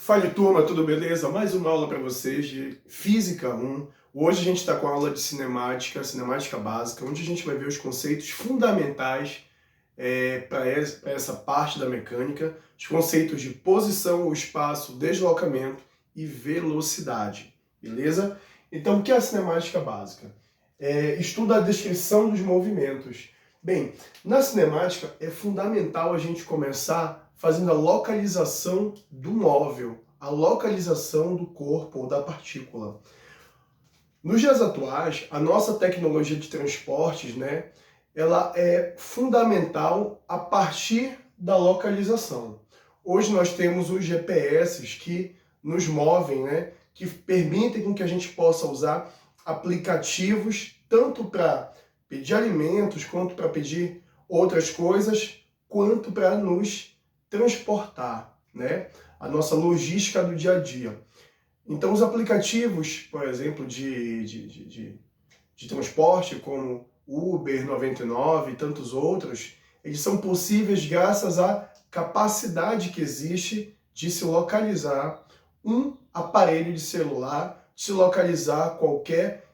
Fala turma, tudo beleza? Mais uma aula para vocês de Física 1. Hoje a gente está com a aula de cinemática básica, onde a gente vai ver os conceitos fundamentais para essa parte da mecânica, os conceitos de posição, espaço, deslocamento e velocidade, beleza? Então, o que é a cinemática básica? Estuda a descrição dos movimentos. Bem, na cinemática é fundamental a gente começar fazendo a localização do móvel, a localização do corpo ou da partícula. Nos dias atuais, a nossa tecnologia de transportes, ela é fundamental a partir da localização. Hoje nós temos os GPS que nos movem, que permitem com que a gente possa usar aplicativos tanto para pedir alimentos, quanto para pedir outras coisas, quanto para nos transportar, a nossa logística do dia a dia. Então, os aplicativos, por exemplo, de transporte, como Uber, 99 e tantos outros, eles são possíveis graças à capacidade que existe de se localizar um aparelho de celular, de se localizar qualquer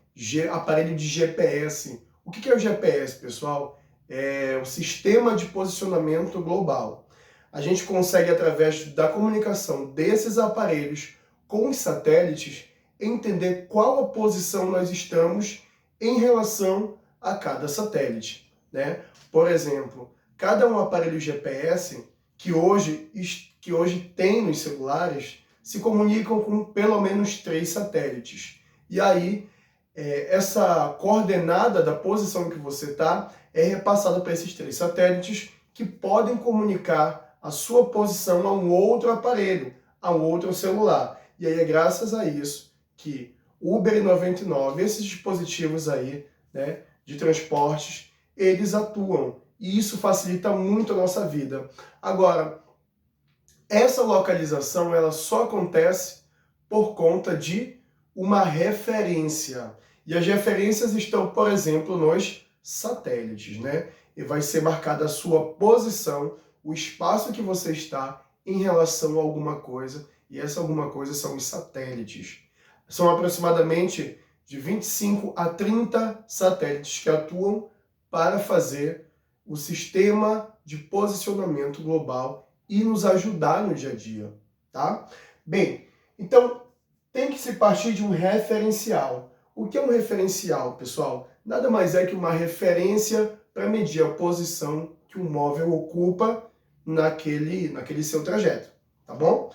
aparelho de GPS. O que é o GPS, pessoal? É o Sistema de Posicionamento Global. A gente consegue, através da comunicação desses aparelhos com os satélites, entender qual a posição nós estamos em relação a cada satélite, Por exemplo, cada um aparelho GPS que hoje tem nos celulares se comunicam com pelo menos 3 satélites. E aí, essa coordenada da posição em que você está é repassada para esses 3 satélites que podem comunicar a sua posição a um outro aparelho, a um outro celular. E aí é graças a isso que Uber e 99, esses dispositivos aí, de transportes, eles atuam. E isso facilita muito a nossa vida. Agora, essa localização ela só acontece por conta de uma referência. E as referências estão, por exemplo, nos satélites, E vai ser marcada a sua posição, o espaço que você está em relação a alguma coisa, e essa alguma coisa são os satélites. São aproximadamente de 25 a 30 satélites que atuam para fazer o sistema de posicionamento global e nos ajudar no dia a dia, tá? Bem, então tem que se partir de um referencial. O que é um referencial, pessoal? Nada mais é que uma referência para medir a posição que o móvel ocupa naquele seu trajeto, tá bom?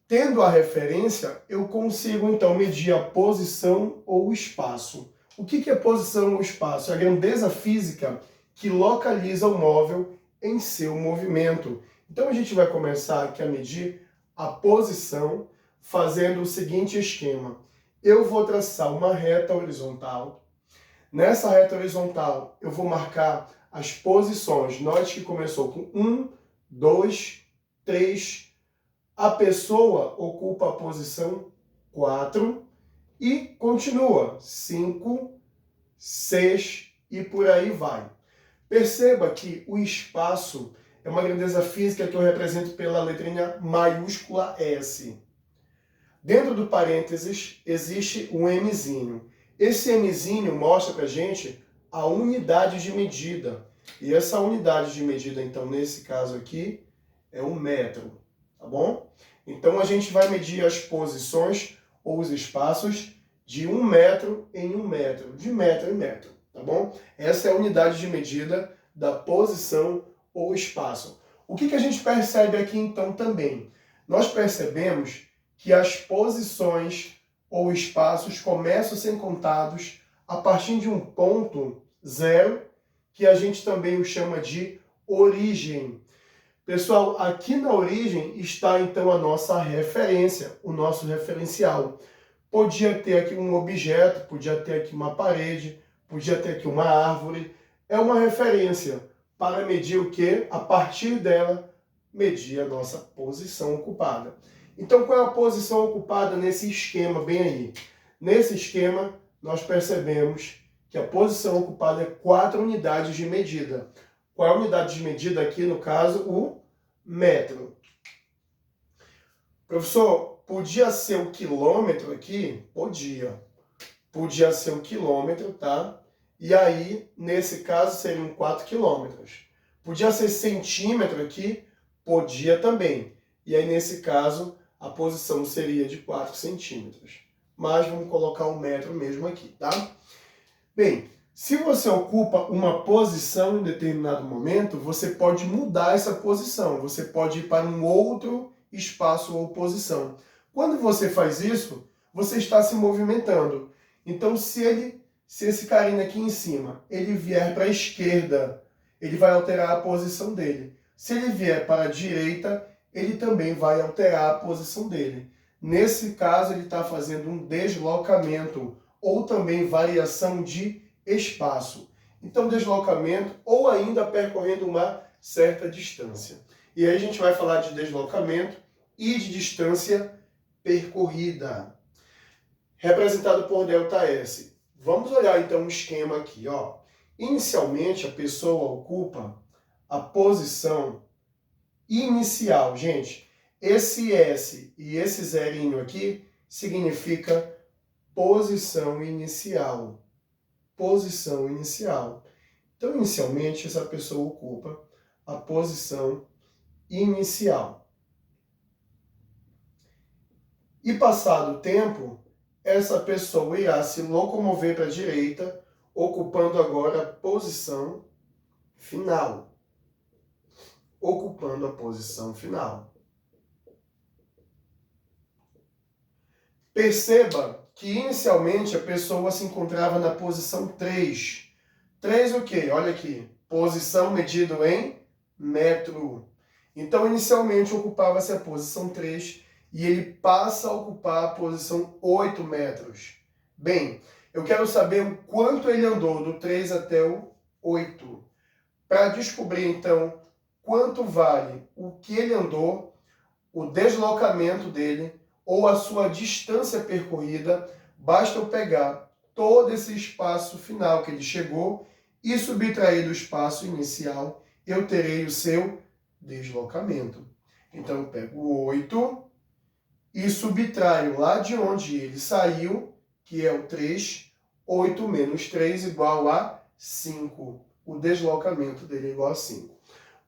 Tendo a referência, eu consigo então medir a posição ou o espaço. O que é posição ou espaço? É a grandeza física que localiza o móvel em seu movimento. Então a gente vai começar aqui a medir a posição fazendo o seguinte esquema. Eu vou traçar uma reta horizontal. Nessa reta horizontal, eu vou marcar as posições. Note que começou com 1, 2, 3. A pessoa ocupa a posição 4 e continua 5, 6 e por aí vai. Perceba que o espaço é uma grandeza física que eu represento pela letrinha maiúscula S. Dentro do parênteses existe um Mzinho. Esse Mzinho mostra pra gente a unidade de medida. E essa unidade de medida, então, nesse caso aqui, é um metro, tá bom? Então, a gente vai medir as posições ou os espaços de 1 metro em 1 metro, de metro em metro, tá bom? Essa é a unidade de medida da posição ou espaço. O que a gente percebe aqui, então, também? Nós percebemos que as posições ou espaços começam a ser contados a partir de um ponto zero, que a gente também o chama de origem. Pessoal, aqui na origem está então a nossa referência, o nosso referencial. Podia ter aqui um objeto, podia ter aqui uma parede, podia ter aqui uma árvore. É uma referência para medir o quê? A partir dela, medir a nossa posição ocupada. Então, qual é a posição ocupada nesse esquema bem aí? Nesse esquema, nós percebemos que a posição ocupada é 4 unidades de medida. Qual é a unidade de medida aqui, no caso? O metro. Professor, podia ser o quilômetro aqui? Podia. Podia ser o quilômetro, tá? E aí, nesse caso, seriam 4 quilômetros. Podia ser centímetro aqui? Podia também. E aí, nesse caso, a posição seria de 4 centímetros. Mas vamos colocar o metro mesmo aqui, tá? Bem, se você ocupa uma posição em determinado momento, você pode mudar essa posição. Você pode ir para um outro espaço ou posição. Quando você faz isso, você está se movimentando. Então, se esse carinha aqui em cima, ele vier para a esquerda, ele vai alterar a posição dele. Se ele vier para a direita, ele também vai alterar a posição dele. Nesse caso, ele está fazendo um deslocamento ou também variação de espaço. Então, deslocamento ou ainda percorrendo uma certa distância. E aí a gente vai falar de deslocamento e de distância percorrida, representado por ΔS. Vamos olhar então um esquema aqui, ó. Inicialmente, a pessoa ocupa a posição inicial. Gente, esse S e esse zerinho aqui significa posição inicial. Posição inicial. Então, inicialmente, essa pessoa ocupa a posição inicial. E passado o tempo, essa pessoa irá se locomover para a direita, ocupando agora a posição final. Ocupando a posição final. Perceba que inicialmente a pessoa se encontrava na posição 3. 3 o quê? Olha aqui. Posição medido em metro. Então, inicialmente ocupava-se a posição 3 e ele passa a ocupar a posição 8 metros. Bem, eu quero saber o quanto ele andou do 3 até o 8. Para descobrir, então, quanto vale o que ele andou, o deslocamento dele ou a sua distância percorrida, basta eu pegar todo esse espaço final que ele chegou e subtrair do espaço inicial, eu terei o seu deslocamento. Então, eu pego o 8 e subtraio lá de onde ele saiu, que é o 3, 8 menos 3 igual a 5. O deslocamento dele é igual a 5.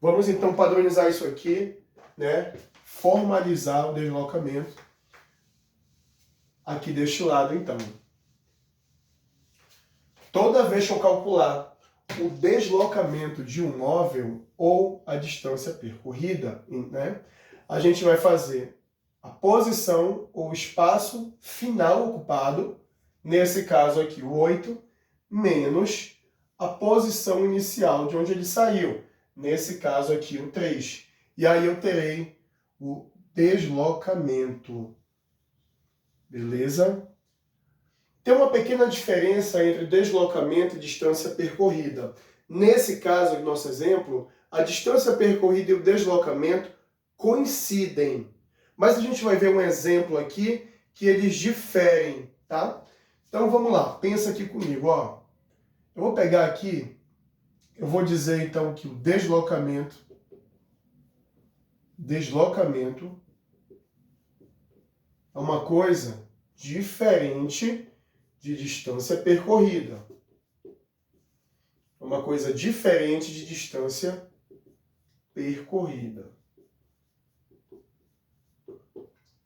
Vamos então padronizar isso aqui, né? Formalizar o deslocamento aqui deste lado, então. Toda vez que eu calcular o deslocamento de um móvel ou a distância percorrida, né, a gente vai fazer a posição ou espaço final ocupado, nesse caso aqui o 8, menos a posição inicial de onde ele saiu, nesse caso aqui o 3. E aí eu terei o deslocamento. Beleza? Tem uma pequena diferença entre deslocamento e distância percorrida. Nesse caso, no nosso exemplo, a distância percorrida e o deslocamento coincidem. Mas a gente vai ver um exemplo aqui que eles diferem, tá? Então vamos lá, pensa aqui comigo, ó. Eu vou pegar aqui, eu vou dizer então que o deslocamento é uma coisa diferente de distância percorrida. É uma coisa diferente de distância percorrida.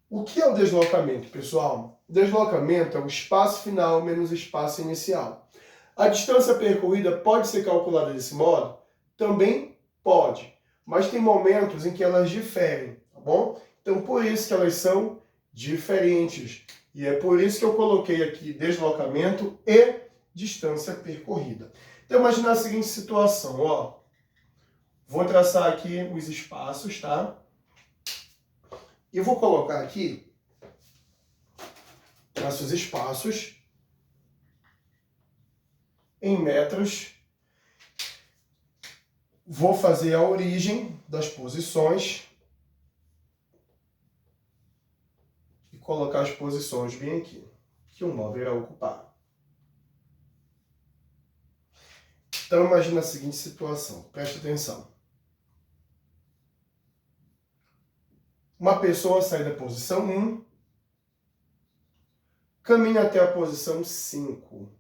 O que é o deslocamento, pessoal? Deslocamento é o espaço final menos o espaço inicial. A distância percorrida pode ser calculada desse modo? Também pode, mas tem momentos em que elas diferem, tá bom? Então, por isso que elas são diferentes. E é por isso que eu coloquei aqui deslocamento e distância percorrida. Então, imagina a seguinte situação, ó. Vou traçar aqui os espaços, tá? E vou colocar aqui, traço os espaços em metros. Vou fazer a origem das posições e colocar as posições bem aqui, que o móvel irá ocupar. Então, imagina a seguinte situação, preste atenção. uma pessoa sai da posição 1, caminha até a posição 5.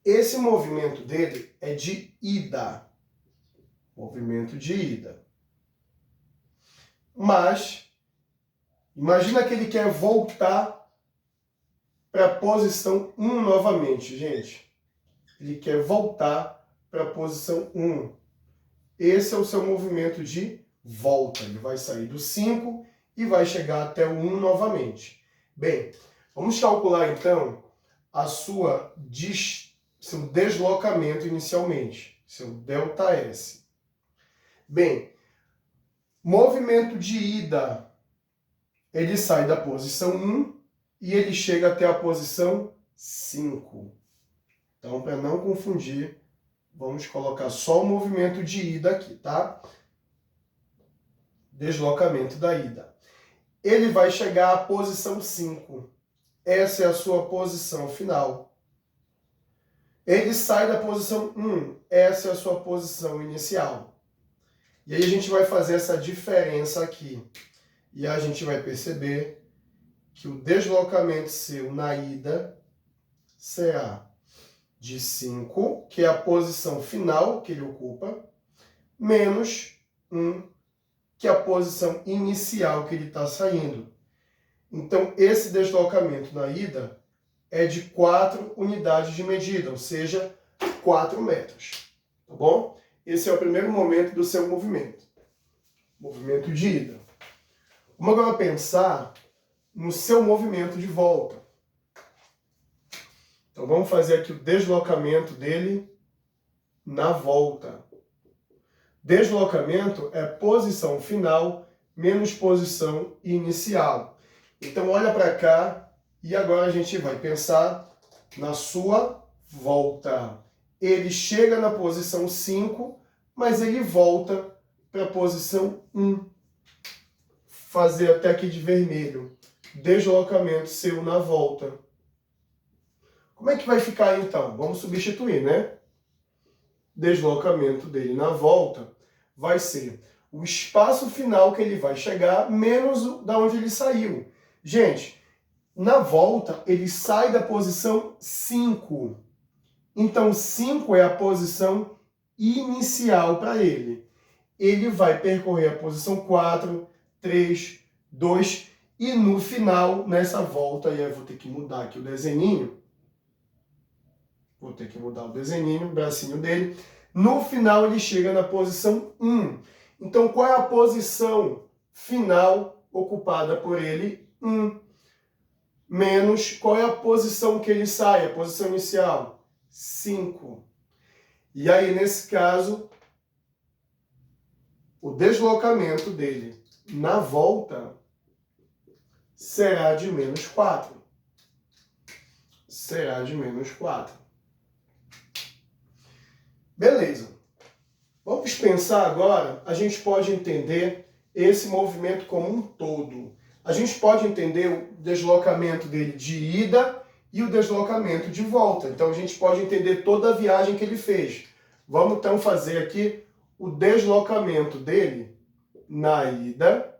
Esse movimento dele é de ida. Movimento de ida. Mas, imagina que ele quer voltar para a posição 1 novamente, gente. Ele quer voltar para a posição 1. Esse é o seu movimento de volta. Ele vai sair do 5 e vai chegar até o 1 novamente. Bem, vamos calcular então seu deslocamento inicialmente, seu ΔS. Bem, movimento de ida, ele sai da posição 1 e ele chega até a posição 5. Então, para não confundir, vamos colocar só o movimento de ida aqui, tá? Deslocamento da ida. Ele vai chegar à posição 5. Essa é a sua posição final. Ele sai da posição 1. Essa é a sua posição inicial. E aí a gente vai fazer essa diferença aqui. E a gente vai perceber que o deslocamento seu na ida será de 5, que é a posição final que ele ocupa, menos 1, que é a posição inicial que ele está saindo. Então, esse deslocamento na ida é de 4 unidades de medida, ou seja, 4 metros. Tá bom? Esse é o primeiro momento do seu movimento. Movimento de ida. Vamos agora pensar no seu movimento de volta. Então, vamos fazer aqui o deslocamento dele na volta. Deslocamento é posição final menos posição inicial. Então, olha para cá e agora a gente vai pensar na sua volta. Ele chega na posição 5, mas ele volta para a posição 1. Fazer até aqui de vermelho. Deslocamento seu na volta. Como é que vai ficar então? Vamos substituir, né? Deslocamento dele na volta vai ser o espaço final que ele vai chegar menos da onde ele saiu. Gente, na volta ele sai da posição 5. Então 5 é a posição inicial para ele. Ele vai percorrer a posição 4, 3, 2 e no final, nessa volta, e eu vou ter que mudar aqui o desenhinho. Vou ter que mudar o desenhinho, o bracinho dele. No final ele chega na posição 1. Então qual é a posição final ocupada por ele? 1. Menos qual é a posição que ele sai, a posição inicial? 5. E aí nesse caso, o deslocamento dele na volta será de menos 4. Será de menos 4. Beleza. Vamos pensar agora, a gente pode entender esse movimento como um todo. A gente pode entender o deslocamento dele de ida e o deslocamento de volta. Então a gente pode entender toda a viagem que ele fez. Vamos então fazer aqui o deslocamento dele na ida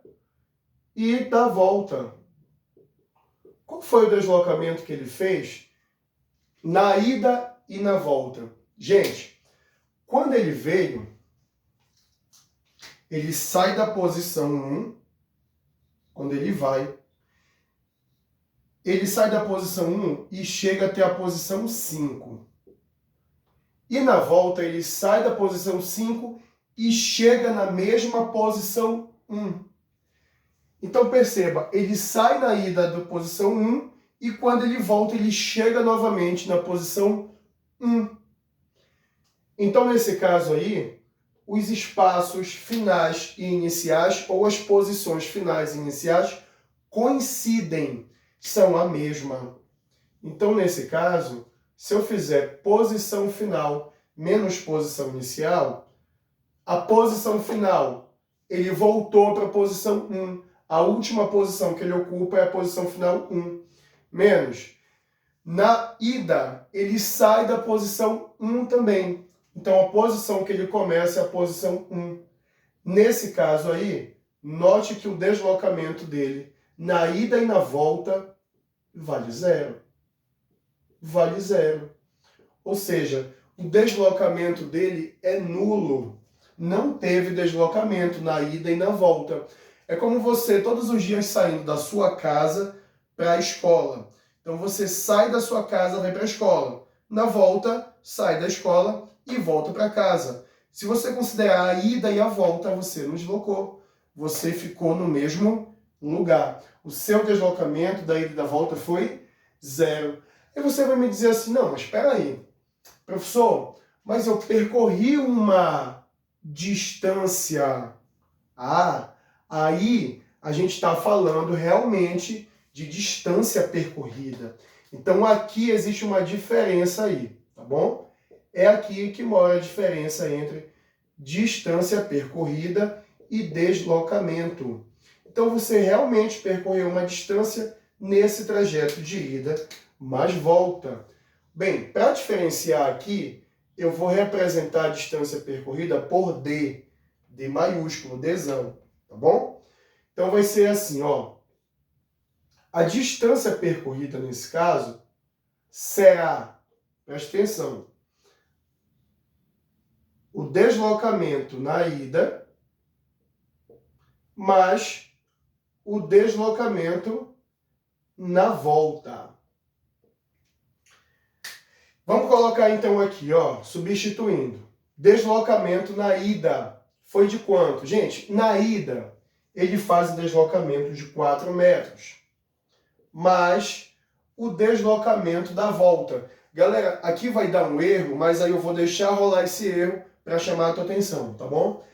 e da volta. Qual foi o deslocamento que ele fez na ida e na volta? Gente, quando ele veio, ele sai da posição 1, quando ele vai, ele sai da posição 1 e chega até a posição 5. E na volta ele sai da posição 5 e chega na mesma posição 1. Então perceba, ele sai na ida da posição 1 e quando ele volta ele chega novamente na posição 1. Então nesse caso aí, os espaços finais e iniciais ou as posições finais e iniciais coincidem, são a mesma. Então nesse caso, se eu fizer posição final menos posição inicial, a posição final, ele voltou para a posição 1. A última posição que ele ocupa é a posição final 1. Menos. Na ida, ele sai da posição 1 também. Então, a posição que ele começa é a posição 1. Nesse caso aí, note que o deslocamento dele na ida e na volta vale zero. Vale zero. Ou seja, o deslocamento dele é nulo. Não teve deslocamento na ida e na volta. É como você todos os dias saindo da sua casa para a escola. Então você sai da sua casa, vai para a escola. Na volta, sai da escola e volta para casa. Se você considerar a ida e a volta, você não deslocou. Você ficou no mesmo lugar. O seu deslocamento da ida e da volta foi zero. E você vai me dizer assim, não, mas espera aí. Professor, mas eu percorri uma distância. Ah, aí a gente está falando realmente de distância percorrida. Então aqui existe uma diferença aí, tá bom? É aqui que mora a diferença entre distância percorrida e deslocamento. Então você realmente percorreu uma distância nesse trajeto de ida mais volta. Bem, para diferenciar aqui, eu vou representar a distância percorrida por D, D maiúsculo, Dzão, tá bom? Então vai ser assim, ó. A distância percorrida nesse caso será, preste atenção, o deslocamento na ida mais o deslocamento na volta. Vamos colocar então aqui, ó, substituindo. Deslocamento na ida foi de quanto? Gente, na ida ele faz o deslocamento de 4 metros, mais o deslocamento da volta. Galera, aqui vai dar um erro, mas aí eu vou deixar rolar esse erro para chamar a tua atenção, tá bom?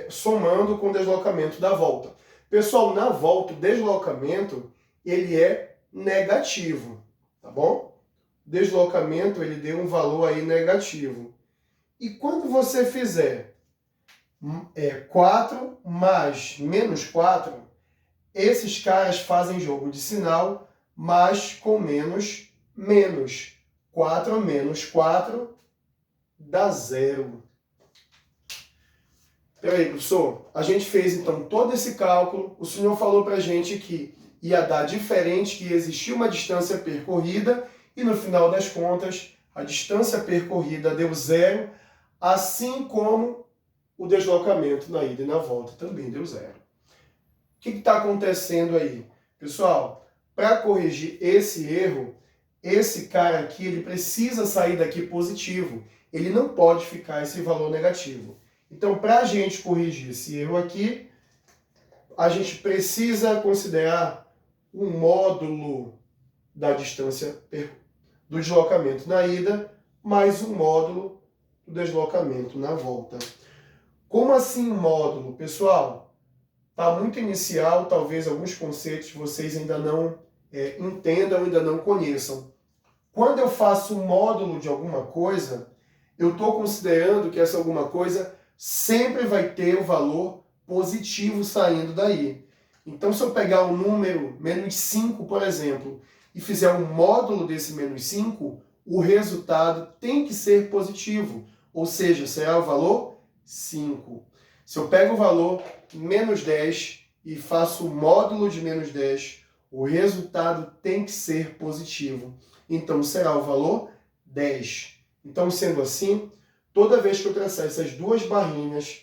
Somando com o deslocamento da volta. Pessoal, na volta, o deslocamento ele é negativo, tá bom? Deslocamento, ele deu um valor aí negativo. E quando você fizer 4 mais menos 4, esses caras fazem jogo de sinal, mas com menos, menos. 4 menos 4 dá 0. Peraí, professor, a gente fez então todo esse cálculo, o senhor falou pra gente que ia dar diferente, que existia uma distância percorrida, e no final das contas, a distância percorrida deu 0, assim como o deslocamento na ida e na volta também deu 0. O que está acontecendo aí? Pessoal, para corrigir esse erro, esse cara aqui ele precisa sair daqui positivo. Ele não pode ficar esse valor negativo. Então, para a gente corrigir esse erro aqui, a gente precisa considerar o módulo da distância do deslocamento na ida, mais o módulo do deslocamento na volta. Como assim módulo, pessoal? Está muito inicial, talvez alguns conceitos vocês ainda não entendam, ainda não conheçam. Quando eu faço um módulo de alguma coisa, eu estou considerando que essa alguma coisa sempre vai ter o valor positivo saindo daí. Então, se eu pegar o número menos 5, por exemplo, e fizer um módulo desse menos 5, o resultado tem que ser positivo, ou seja, será o valor 5. Se eu pego o valor menos 10 e faço o módulo de menos 10, o resultado tem que ser positivo. Então, será o valor 10. Então, sendo assim, toda vez que eu traçar essas duas barrinhas,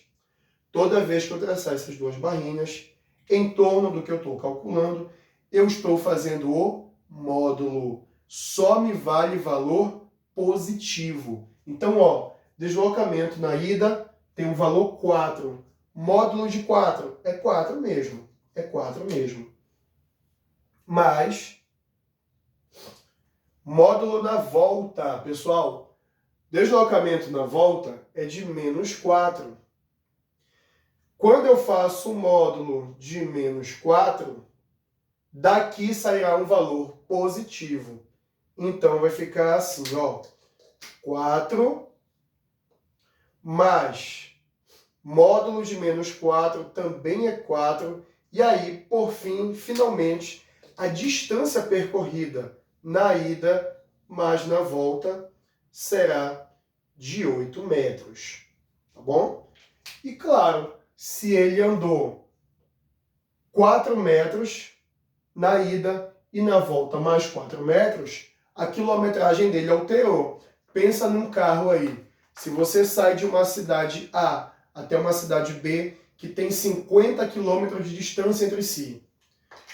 em torno do que eu estou calculando, eu estou fazendo o módulo. Só me vale valor positivo. Então, ó, deslocamento na ida tem um valor 4. Módulo de 4 é 4 mesmo. É 4 mesmo. Mas, módulo na volta, pessoal, deslocamento na volta é de menos 4. Quando eu faço o módulo de menos 4, daqui sairá um valor positivo. Então, vai ficar assim, ó. 4 mais módulo de menos 4 também é 4. E aí, por fim, finalmente, a distância percorrida na ida mais na volta será de 8 metros. Tá bom? E claro, se ele andou 4 metros na ida e na volta mais 4 metros, a quilometragem dele alterou. Pensa num carro aí. Se você sai de uma cidade A até uma cidade B, que tem 50 quilômetros de distância entre si.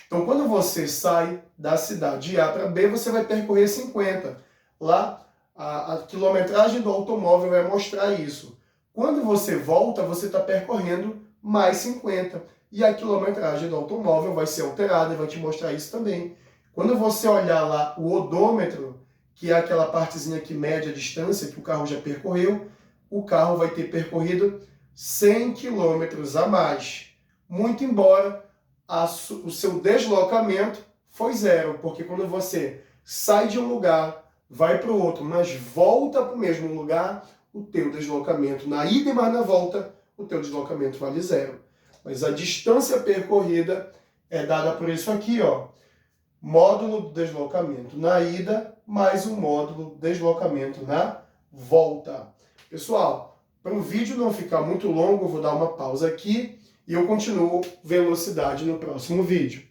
Então, quando você sai da cidade A para B, você vai percorrer 50. Lá, a quilometragem do automóvel vai mostrar isso. Quando você volta, você está percorrendo mais 50. E a quilometragem do automóvel vai ser alterada e vai te mostrar isso também. Quando você olhar lá o odômetro, que é aquela partezinha que mede a distância que o carro já percorreu, o carro vai ter percorrido 100 quilômetros a mais. Muito embora o seu deslocamento foi zero, porque quando você sai de um lugar, vai para o outro, mas volta para o mesmo lugar, o teu deslocamento na ida e mais na volta, o teu deslocamento vale zero. Mas a distância percorrida é dada por isso aqui, ó. Módulo do deslocamento na ida mais o módulo do deslocamento na volta. Pessoal, para o vídeo não ficar muito longo, eu vou dar uma pausa aqui e eu continuo velocidade no próximo vídeo.